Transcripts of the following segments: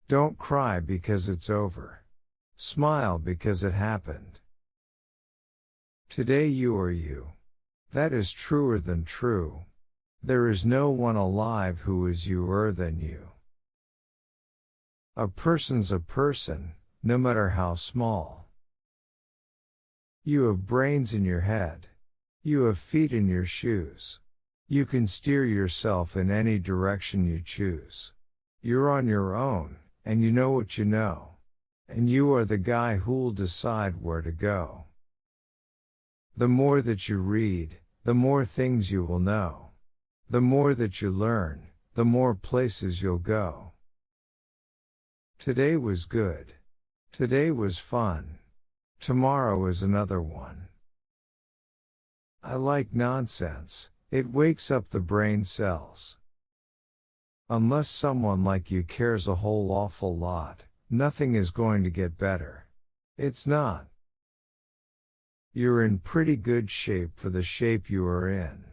Don't cry because it's over. Smile because it happened. Today you are you. That is truer than true. There is no one alive who is youer than you. A person's a person, no matter how small. You have brains in your head. You have feet in your shoes. You can steer yourself in any direction you choose. You're on your own, and you know what you know. And you are the guy who'll decide where to go. The more that you read, the more things you will know. The more that you learn, the more places you'll go. Today was good. Today was fun. Tomorrow is another one. I like nonsense. It wakes up the brain cells. Unless someone like you cares a whole awful lot, nothing is going to get better. It's not. You're in pretty good shape for the shape you are in.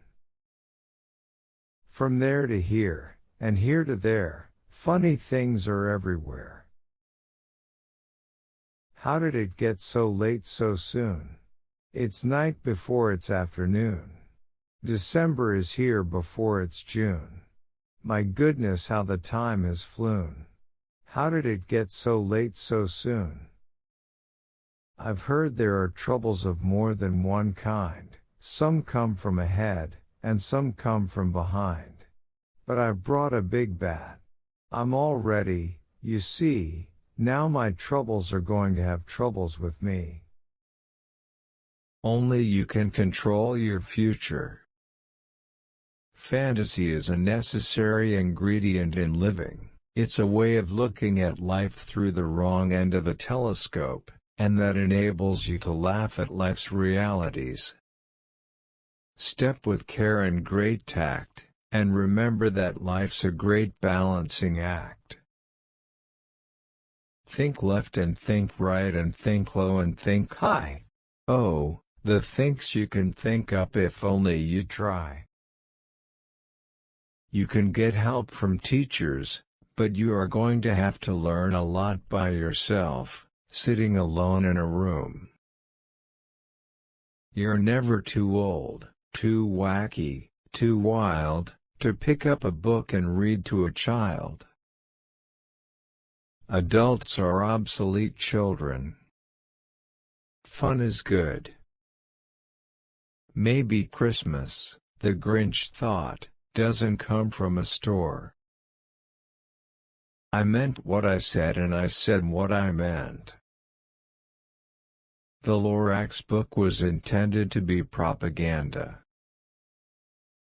From there to here, and here to there, funny things are everywhere. How did it get so late so soon? It's night before it's afternoon. December is here before it's June. My goodness, how the time has flown. How did it get so late so soon? I've heard there are troubles of more than one kind. Some come from ahead, and some come from behind. But I've brought a big bat. I'm all ready, you see. Now my troubles are going to have troubles with me. Only you can control your future. Fantasy is a necessary ingredient in living. It's a way of looking at life through the wrong end of a telescope, and that enables you to laugh at life's realities. Step with care and great tact, and remember that life's a great balancing act. Think left and think right and think low and think high. Oh, the thinks you can think up if only you try. You can get help from teachers, but you are going to have to learn a lot by yourself, sitting alone in a room. You're never too old, too wacky, too wild, to pick up a book and read to a child. Adults are obsolete children. Fun is good. Maybe Christmas, the Grinch thought, doesn't come from a store. I meant what I said and I said what I meant. The Lorax book was intended to be propaganda.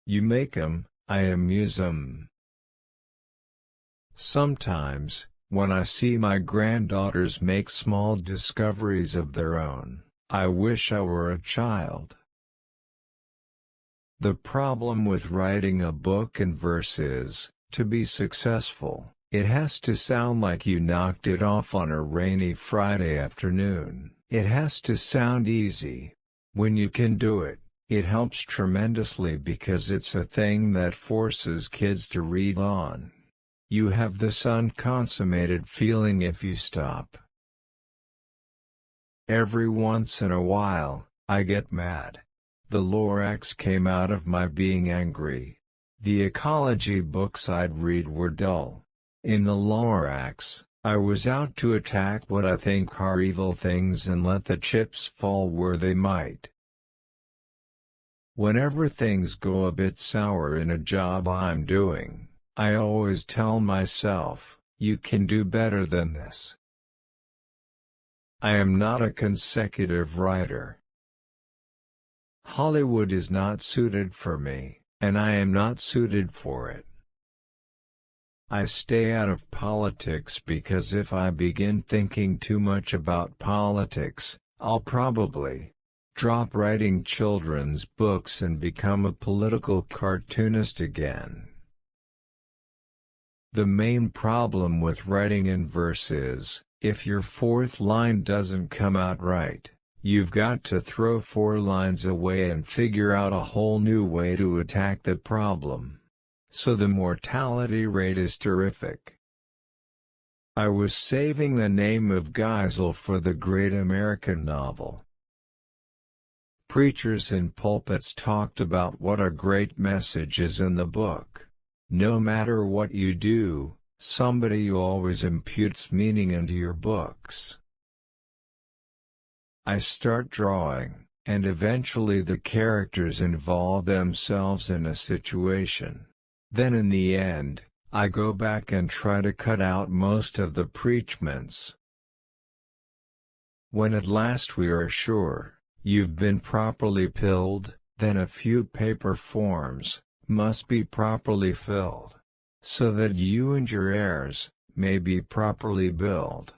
You make 'em, I amuse 'em. Sometimes, when I see my granddaughters make small discoveries of their own, I wish I were a child. The problem with writing a book in verse is, to be successful, it has to sound like you knocked it off on a rainy Friday afternoon. It has to sound easy. When you can do it, it helps tremendously because it's a thing that forces kids to read on. You have this unconsummated feeling if you stop. Every once in a while, I get mad. The Lorax came out of my being angry. The ecology books I'd read were dull. In the Lorax, I was out to attack what I think are evil things and let the chips fall where they might. Whenever things go a bit sour in a job I'm doing, I always tell myself, you can do better than this. I am not a consecutive writer. Hollywood is not suited for me, and I am not suited for it. I stay out of politics because if I begin thinking too much about politics, I'll probably drop writing children's books and become a political cartoonist again. The main problem with writing in verse is, if your fourth line doesn't come out right, you've got to throw 4 lines away and figure out a whole new way to attack the problem. So the mortality rate is terrific. I was saving the name of Geisel for the great American novel. Preachers in pulpits talked about what a great message is in the book. No matter what you do, somebody always imputes meaning into your books. I start drawing, and eventually the characters involve themselves in a situation. Then in the end, I go back and try to cut out most of the preachments. When at last we are sure you've been properly pilled, then a few paper forms must be properly filled, so that you and your heirs may be properly billed.